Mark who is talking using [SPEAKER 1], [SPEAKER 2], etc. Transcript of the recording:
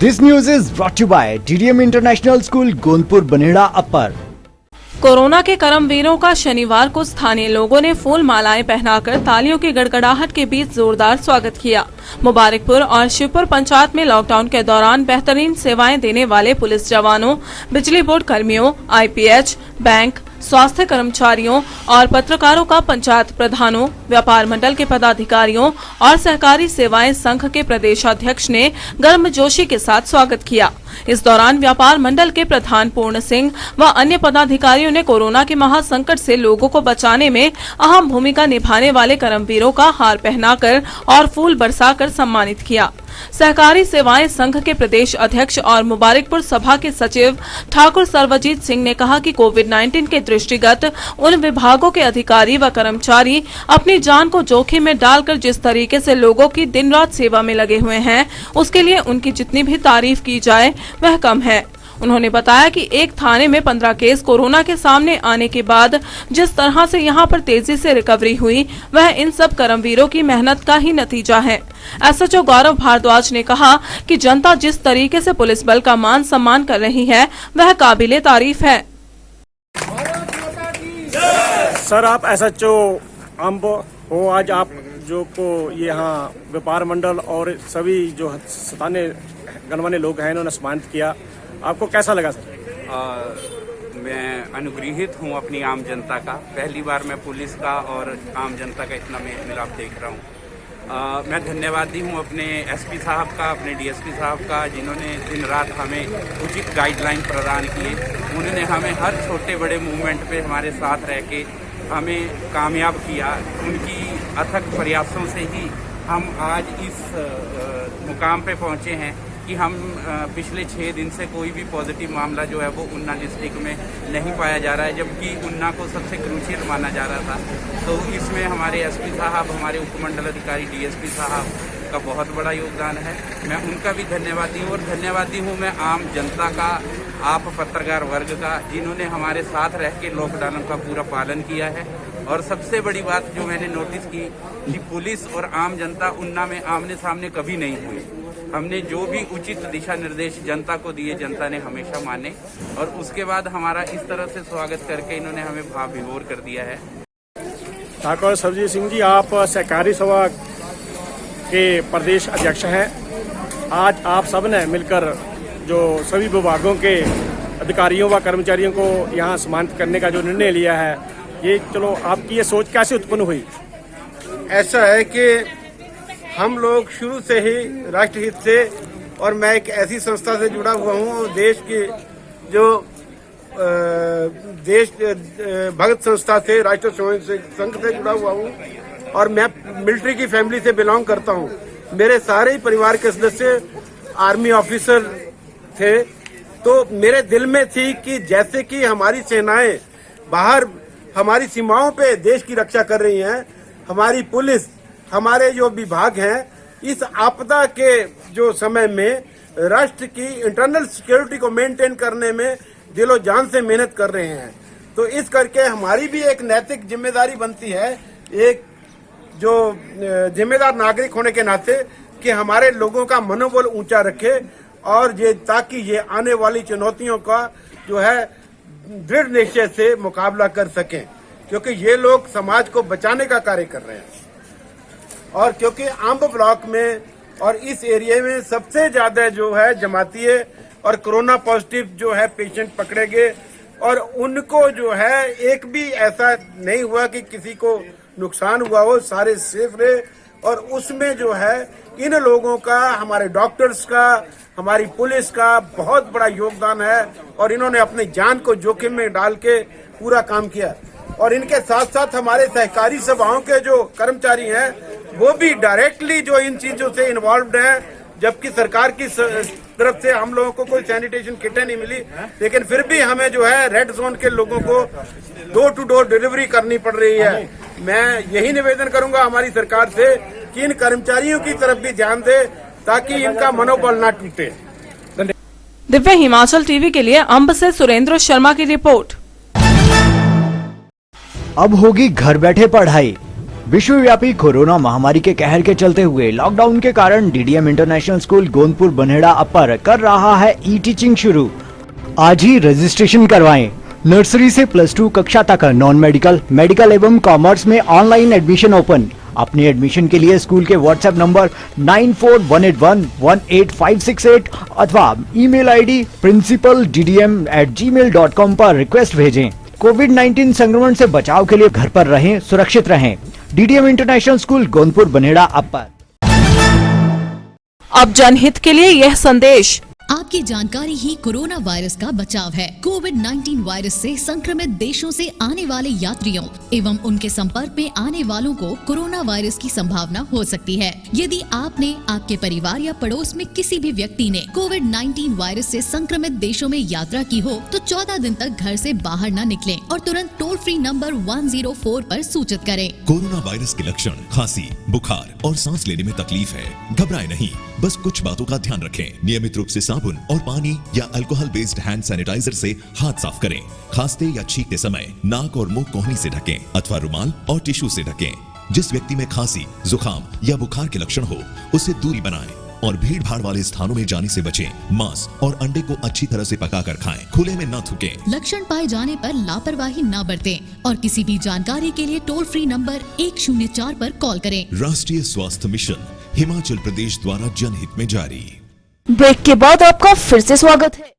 [SPEAKER 1] This news is brought to you by DDM International School, Gondpur Baneda upper.
[SPEAKER 2] Corona के करमवीरों का शनिवार को स्थानीय लोगों ने फूल मालाएं पहनाकर तालियों की गड़गड़ाहट के बीच जोरदार स्वागत किया। मुबारकपुर और शिवपुर पंचायत में लॉकडाउन के दौरान बेहतरीन सेवाएं देने वाले पुलिस जवानों, बिजली बोर्ड कर्मियों, IPH, बैंक, स्वास्थ्य कर्मचारियों और पत्रकारों का पंचायत प्रधानों, व्यापार मंडल के पदाधिकारियों और सहकारी सेवाएं संघ के प्रदेशाध्यक्ष ने गर्मजोशी के साथ स्वागत किया। इस दौरान व्यापार मंडल के प्रधान पूर्ण सिंह व अन्य पदाधिकारियों ने कोरोना के महासंकट से लोगों को बचाने में अहम भूमिका निभाने वाले कर्मवीरों का हार पहनाकर और फूल बरसाकर सम्मानित किया। सहकारी सेवाएं संघ के प्रदेश अध्यक्ष और मुबारकपुर सभा के सचिव ठाकुर सर्वजीत सिंह ने कहा कि कोविड-19 के दृष्टिगत उन विभागों के अधिकारी व कर्मचारी अपनी जान को जोखिम में डालकर जिस तरीके से लोगों की दिन रात सेवा में लगे हुए हैं, उसके लिए उनकी जितनी भी तारीफ की जाए वह कम है। उन्होंने बताया कि एक थाने में 15 केस कोरोना के सामने आने के बाद जिस तरह से यहां पर तेजी से रिकवरी हुई, वह इन सब कर्मवीरों की मेहनत का ही नतीजा है। SHO गौरव भारद्वाज ने कहा कि जनता जिस तरीके से पुलिस बल का मान सम्मान कर रही है, वह काबिले तारीफ है।
[SPEAKER 3] सर, आप SHO अम्ब हो, आज आप जो को यहाँ व्यापार मंडल और सभी जो स्थानीय गणमान्य लोग हैं, इन्होंने सम्मानित किया, आपको कैसा लगा सर?
[SPEAKER 4] मैं अनुग्रहित हूँ अपनी आम जनता का। पहली बार मैं पुलिस का और आम जनता का इतना मेल मिलाप देख रहा हूँ। मैं धन्यवादी हूँ अपने SP साहब का, अपने DSP साहब का, जिन्होंने दिन रात हमें उचित गाइडलाइन प्रदान किए। उन्होंने हमें हर छोटे बड़े मूवमेंट पे हमारे साथ रह के हमें कामयाब किया। उनकी अथक प्रयासों से ही हम आज इस मुकाम पे पहुँचे हैं कि हम पिछले 6 दिन से कोई भी पॉजिटिव मामला जो है वो उन्ना डिस्ट्रिक्ट में नहीं पाया जा रहा है, जबकि उन्ना को सबसे क्रूशियल माना जा रहा था। तो इसमें हमारे SP साहब, हमारे उपमंडल अधिकारी DSP साहब का बहुत बड़ा योगदान है। मैं उनका भी धन्यवादी हूँ और धन्यवादी हूँ मैं आम जनता का, आप पत्रकार वर्ग का, जिन्होंने हमारे साथ रह के लॉकडाउन का पूरा पालन किया है। और सबसे बड़ी बात जो मैंने नोटिस की कि पुलिस और आम जनता उन्ना में आमने सामने कभी नहीं हुई। हमने जो भी उचित दिशा निर्देश जनता को दिए, जनता ने हमेशा माने और उसके बाद हमारा इस तरह से स्वागत करके इन्होंने हमें भाव विभोर कर दिया है।
[SPEAKER 3] ठाकुर सर्वजीत सिंह जी, आप सहकारी सभा के प्रदेश अध्यक्ष हैं। आज आप सब ने मिलकर जो सभी विभागों के अधिकारियों व कर्मचारियों को यहाँ सम्मानित करने का जो निर्णय लिया है, ये चलो आपकी ये सोच कैसे उत्पन्न हुई?
[SPEAKER 5] ऐसा है कि हम लोग शुरू से ही राष्ट्रहित से, और मैं एक ऐसी संस्था से जुड़ा हुआ हूँ, देश की जो देश भगत संस्था से, राष्ट्र स्वयं संघ से जुड़ा हुआ हूँ और मैं मिलिट्री की फैमिली से बिलोंग करता हूँ। मेरे सारे ही परिवार के सदस्य आर्मी ऑफिसर थे। तो मेरे दिल में थी कि जैसे कि हमारी सेनाएं बाहर हमारी सीमाओं पे देश की रक्षा कर रही हैं, हमारी पुलिस, हमारे जो विभाग हैं, इस आपदा के जो समय में राष्ट्र की इंटरनल सिक्योरिटी को मेंटेन करने में दिलो जान से मेहनत कर रहे हैं। तो इस करके हमारी भी एक नैतिक जिम्मेदारी बनती है, एक जो जिम्मेदार नागरिक होने के नाते, कि हमारे लोगों का मनोबल ऊंचा रखे और ये ताकि ये आने वाली चुनौतियों का जो है दृढ़ निश्चय से मुकाबला कर सकें, क्योंकि ये लोग समाज को बचाने का कार्य कर रहे हैं। और क्योंकि आम्ब ब्लॉक में और इस एरिया में सबसे ज्यादा जो है जमाती है और कोरोना पॉजिटिव जो है पेशेंट पकड़े गए, और उनको जो है एक भी ऐसा नहीं हुआ कि किसी को नुकसान हुआ हो, सारे सेफ रहे। और उसमें जो है इन लोगों का, हमारे डॉक्टर्स का, हमारी पुलिस का बहुत बड़ा योगदान है और इन्होंने अपनी जान को जोखिम में डाल के पूरा काम किया। और इनके साथ साथ हमारे सहकारी सभाओं के जो कर्मचारी हैं, वो भी डायरेक्टली जो इन चीजों से इन्वॉल्व हैं, जबकि सरकार की तरफ से हम लोगों को कोई सैनिटेशन किटें नहीं मिली, लेकिन फिर भी हमें जो है रेड जोन के लोगों को डोर टू डोर डिलीवरी करनी पड़ रही है। मैं यही निवेदन करूंगा हमारी सरकार से कि इन कर्मचारियों की तरफ भी ध्यान दे ताकि इनका मनोबल ना टूटे।
[SPEAKER 2] दिव्य हिमाचल TV के लिए अम्ब से सुरेंद्र शर्मा की रिपोर्ट।
[SPEAKER 1] अब होगी घर बैठे पढ़ाई। विश्वव्यापी कोरोना महामारी के कहर के चलते हुए लॉकडाउन के कारण DDM International School Gondpur Baneda अपर कर रहा है ई टीचिंग शुरू। आज ही रजिस्ट्रेशन करवाएं। नर्सरी से +2 कक्षा तक नॉन मेडिकल, मेडिकल एवं कॉमर्स में ऑनलाइन एडमिशन ओपन। अपने एडमिशन के लिए स्कूल के व्हाट्सएप नंबर 9418118568 अथवा ईमेल आईडी principalddm@gmail.com पर रिक्वेस्ट भेजें। कोविड-19 संक्रमण से बचाव के लिए घर पर रहें, सुरक्षित रहें। DDM International School Gondpur Baneda अपर।
[SPEAKER 2] अब जनहित के लिए यह संदेश।
[SPEAKER 6] आपकी जानकारी ही कोरोना वायरस का बचाव है। कोविड-19 वायरस से संक्रमित देशों से आने वाले यात्रियों एवं उनके संपर्क में आने वालों को कोरोना वायरस की संभावना हो सकती है। यदि आपने, आपके परिवार या पड़ोस में किसी भी व्यक्ति ने कोविड-19 वायरस से संक्रमित देशों में यात्रा की हो तो 14 दिन तक घर से बाहर न निकलें और तुरंत टोल फ्री नंबर 104 पर सूचित करें।
[SPEAKER 7] कोरोना वायरस के लक्षण खांसी, बुखार और सांस लेने में तकलीफ है। घबराएं नहीं, बस कुछ बातों का ध्यान रखें। नियमित रूप से साबुन और पानी या अल्कोहल बेस्ड हैंड सैनिटाइजर से हाथ साफ करें। खांसते या छींकते समय नाक और मुंह कोहनी से ढकें अथवा रुमाल और टिश्यू से ढकें। जिस व्यक्ति में खांसी, जुकाम या बुखार के लक्षण हो उससे दूरी बनाएं और भीड़ भाड़ वाले स्थानों में जाने से बचें। मांस और अंडे को अच्छी तरह से पकाकर खाएं। खुले में न थूकें।
[SPEAKER 6] लक्षण पाए जाने पर लापरवाही न बरतें और किसी भी जानकारी के लिए टोल फ्री नंबर 104 पर कॉल करें।
[SPEAKER 7] राष्ट्रीय स्वास्थ्य मिशन हिमाचल प्रदेश द्वारा जनहित में जारी।
[SPEAKER 2] ब्रेक के बाद आपका फिर से स्वागत है।